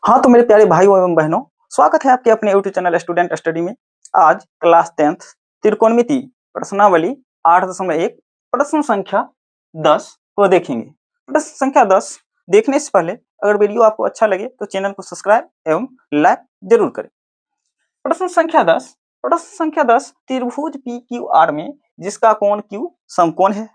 हाँ तो मेरे प्यारे भाइयों एवं बहनों, स्वागत है आपके अपने यूट्यूब चैनल स्टूडेंट स्टडी में। आज क्लास 10th त्रिकोणमिति प्रश्नावली 8.1 प्रश्न संख्या 10 को देखेंगे। प्रश्न संख्या 10 देखने से पहले अगर वीडियो आपको अच्छा लगे तो चैनल को सब्सक्राइब एवं लाइक जरूर करें। प्रश्न संख्या 10 त्रिभुज पी क्यू आर में जिसका कोण क्यू समकोण है,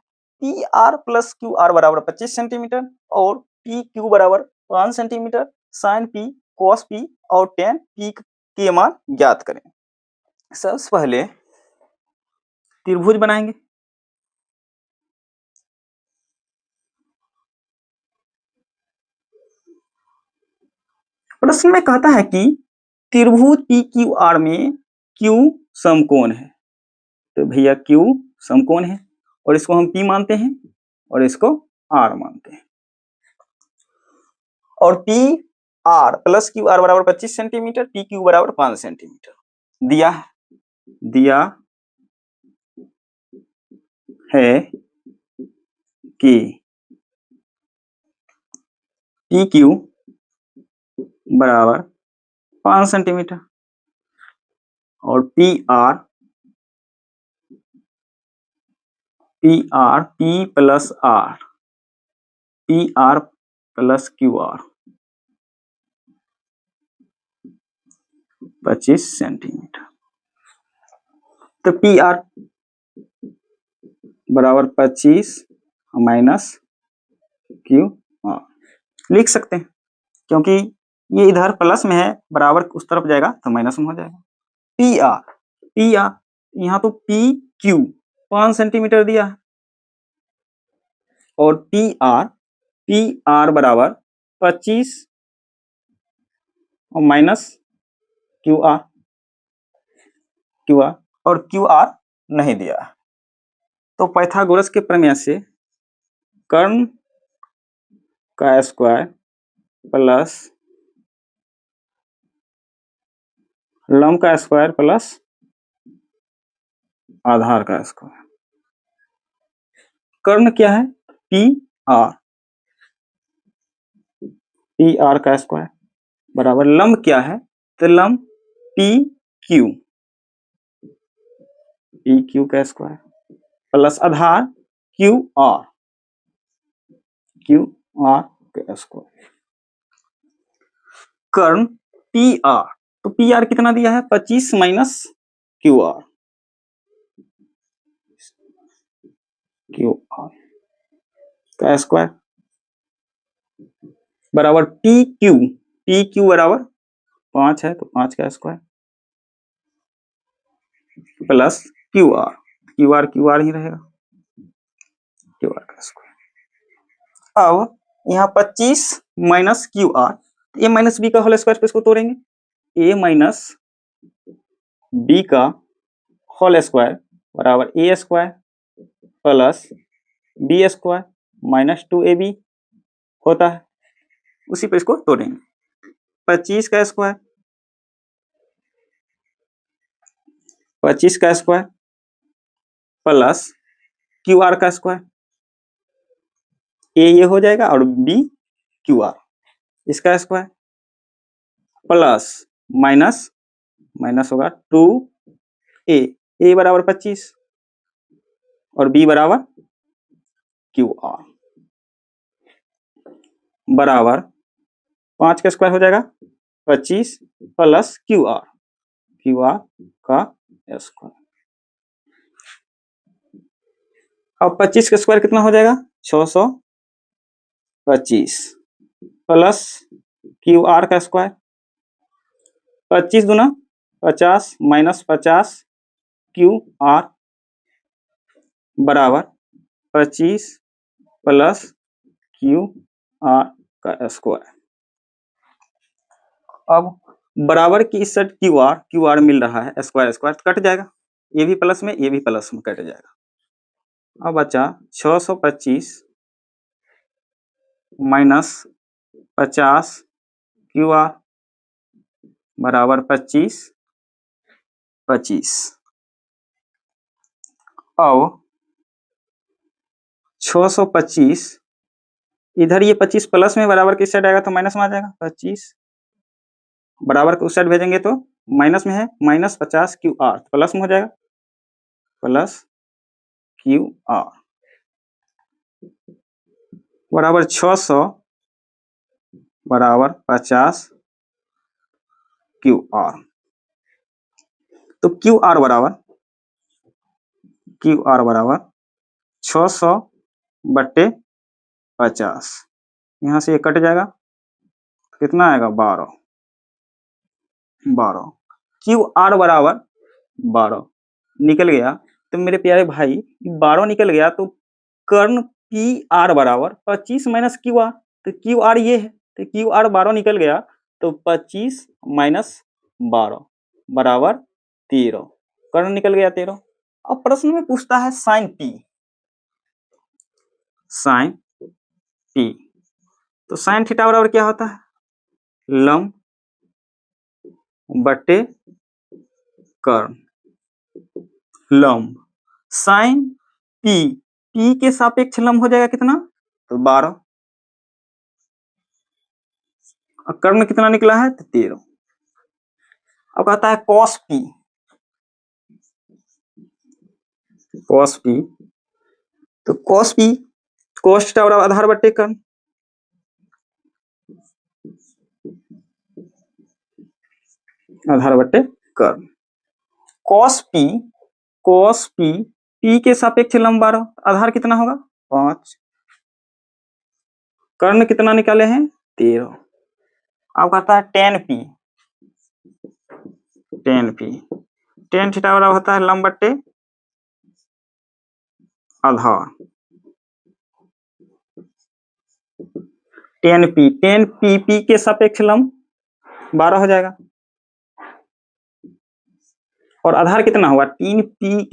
P R plus Q R बराबर 25 सेंटीमीटर और पी क्यू बराबर 5 centimetre, sine P cos P और टेन पी के मान ज्ञात करें। सबसे पहले त्रिभुज बनाएंगे। प्रश्न में कहता है कि त्रिभुज पी क्यू आर में क्यू समकोण है, तो भैया क्यू समकोण है और इसको हम पी मानते हैं और इसको आर मानते हैं। और P R plus Q R बराबर 25 सेंटीमीटर, पी क्यू बराबर 5 सेंटीमीटर दिया है कि पी क्यू बराबर 5 सेंटीमीटर और P R P plus R Q R 25 centimetre. तो पी आर बराबर 25 माइनस क्यू आर लिख सकते हैं, क्योंकि ये इधर प्लस में है, बराबर उस तरफ जाएगा तो माइनस में हो जाएगा। पी आर यहाँ तो पी क्यू 5 सेंटीमीटर दिया है और पी आर बराबर 25 और माइनस क्यू आर और क्यू आर नहीं दिया। तो पाइथागोरस के प्रमेय से कर्ण का स्क्वायर प्लस लंब का स्क्वायर प्लस आधार का स्क्वायर। कर्ण क्या है? पी आर का स्क्वायर बराबर लंब क्या है? तो लंब पी क्यू का स्क्वायर प्लस आधार क्यू आर का स्क्वायर। कर्ण पी आर, तो पी आर कितना दिया है? 25 माइनस क्यू आर का स्क्वायर बराबर पी क्यू बराबर 5 है तो 5 का स्क्वायर प्लस क्यू आर ही रहेगा, क्यू आर का स्क्वायर। अब यहाँ 25 माइनस क्यू आर, ए माइनस बी का होल स्क्वायर पे इसको तोड़ेंगे, ए माइनस बी का होल स्क्वायर बराबर ए square plus B square minus 2ab होता है। उसी पे इसको तोड़ेंगे, 25 का स्क्वायर प्लस क्यू आर का स्क्वायर, ए ये हो जाएगा और बी क्यू आर इसका स्क्वायर प्लस माइनस होगा 2a बराबर 25 और b बराबर क्यू आर बराबर 5 का स्क्वायर हो जाएगा 25 प्लस क्यू आर का स्क्वायर। अब 25 का स्क्वायर कितना हो जाएगा? 625 प्लस क्यू आर का स्क्वायर 25 दूना 50 माइनस 50 क्यू आर बराबर 25 प्लस क्यू आर का स्क्वायर। अब बराबर की इस साइड क्यू आर मिल रहा है, स्क्वायर तो कट जाएगा, ये भी प्लस में कट जाएगा। अब बचा 625 माइनस 50 क्यू आर बराबर 25। अब 625 इधर ये 25 प्लस में, बराबर किस साइड आएगा तो माइनस में आ जाएगा 25 बराबर को उस साइड भेजेंगे तो माइनस में है, -50 क्यू आर प्लस में हो जाएगा, प्लस क्यू आर बराबर 600 बराबर 50 क्यू आर। तो क्यू आर बराबर 600 बट्टे 50, यहाँ से ये कट जाएगा, कितना आएगा 12 क्यू आर बराबर 12 निकल गया। तो मेरे प्यारे भाई 12 निकल गया, तो कर्ण पी आर बराबर 25 माइनस क्यू आर, तो क्यू आर ये है, तो क्यू आर 12 निकल गया, तो 25 माइनस 12 बराबर 13, कर्ण निकल गया 13। अब प्रश्न में पूछता है साइन पी, तो साइन थीटा बराबर क्या होता है, लंब बट्टे कर्ण, लंब साइन पी के सापेक्ष लंब हो जाएगा कितना, तो 12, और कर्ण कितना निकला है, तो 13। अब कहता है कॉस पी, तो कॉस थीटा बराबर आधार बट्टे कर्ण, आधार बट्टे कर्ण, कॉस पी के सापेक्ष लंब 12, आधार कितना होगा 5, कर्ण कितना निकाले हैं 13। अब कहता है टेन थीटा बराबर होता है लंब बट्टे आधार, टेन पी के सापेक्ष लंब 12 हो जाएगा, और आधार कितना होगा, टेन पी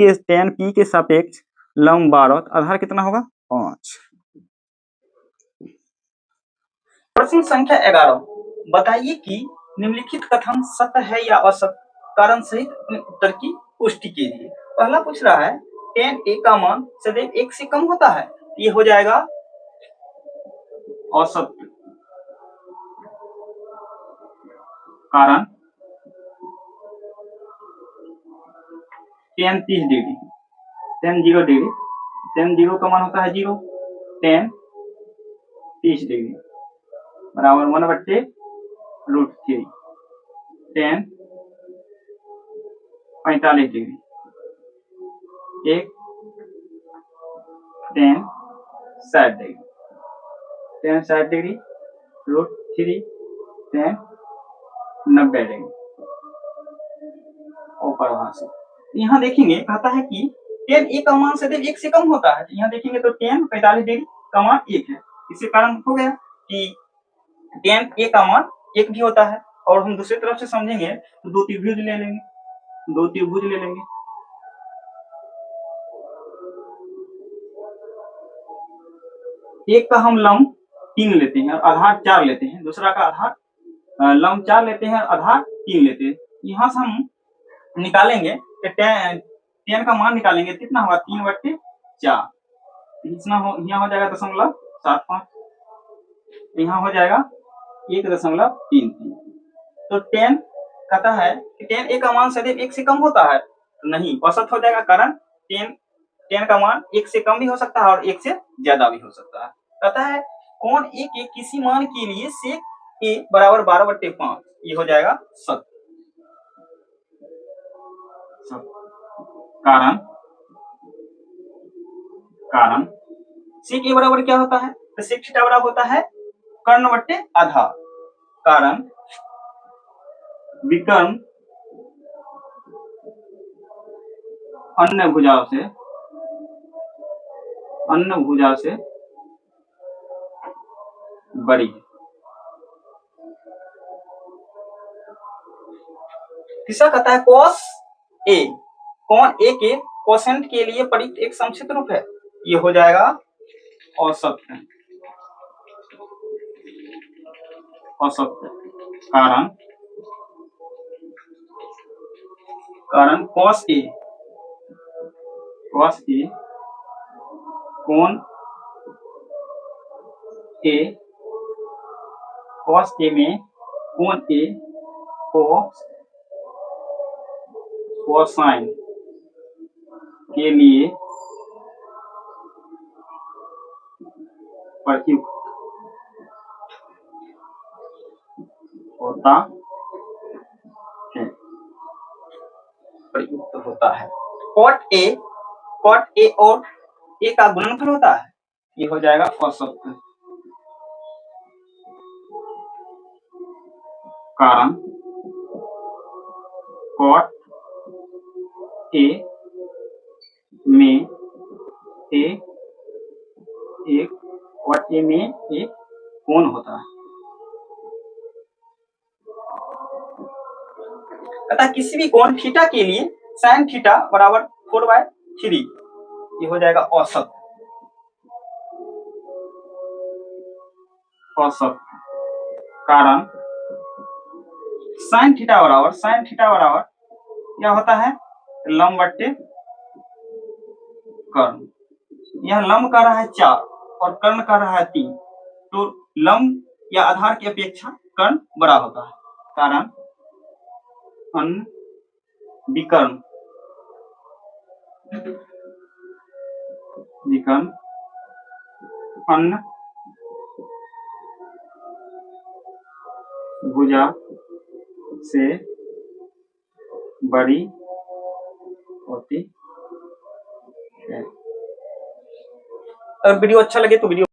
के सापेक्ष लंब 12, तो आधार कितना होगा 5। प्रश्न संख्या 11, बताइए कि निम्नलिखित कथन सत्य है या असत्य, कारण सहित अपने उत्तर की पुष्टि कीजिए। पहला पूछ रहा है tan a का मान सदैव 1 से कम होता है, ये हो जाएगा असत्य, कारण tan 30 degree, tan 0 degree, tan 0 का मान होता है 0, tan 30 डिग्री बराबर 1/√3, tan 45 डिग्री, एक tan 60 degree, tan 60 degree √3 tan 90 degree, और परिभाषा से यहाँ देखेंगे, कहता है कि tan a का मान सदैव 1 से कम होता है, यहाँ देखेंगे तो tan 45 डिग्री का मान 1 है, इसके कारण हो गया कि tan a का मान 1 भी होता है। और हम दूसरी तरफ से समझेंगे तो दो त्रिभुज ले लेंगे, एक का हम लंब 3 लेते हैं और आधार 4 लेते हैं, दूसरा का आधार लंब 4 लेते हैं और आधार 3 लेते हैं। यहाँ से हम निकालेंगे tan का मान निकालेंगे, कितना होगा 3/4, यहाँ हो जाएगा 0.75, यहाँ हो जाएगा 1.33। तो tan कहता है कि tan a का मान सदैव 1 से कम होता है, तो नहीं, असत हो जाएगा, कारण tan का मान 1 से कम भी हो सकता है और 1 से ज्यादा भी हो सकता है। कहता है कौन a के किसी मान के लिए sec a बराबर 12/5, ये हो जाएगा सत्य, कारण sec a बराबर क्या होता है, तो sec थीटा बराबर होता है कर्ण बट्टे आधार, कारण विकर्ण अन्य भुजा से बड़ी। तीसरा कहता है cos a, कौन a के कोसेंट के लिए प्रयुक्त एक संक्षिप्त रूप है, ये हो जाएगा असत्य, कारण cos a कौन a, cos a में कौन a कोसाइन के लिए प्रयुक्त होता है, प्रयुक्त होता है। कॉट ए और ए का गुणनफल होता है, ये हो जाएगा औसत, कारण कॉट ए में एक कोण होता है। अतः किसी भी कोण थीटा के लिए sin थीटा बराबर 4/3, ये हो जाएगा औसत, कारण sin थीटा बराबर क्या होता है, लंब बट्टे कर्ण। यह लंब का रहा है 4 और कर्ण का रहा है 3, तो लंब या आधार की अपेक्षा कर्ण बड़ा होता है, कारण विकर्ण अन्न भुजा से बड़ी होती है। अगर वीडियो अच्छा लगे तो वीडियो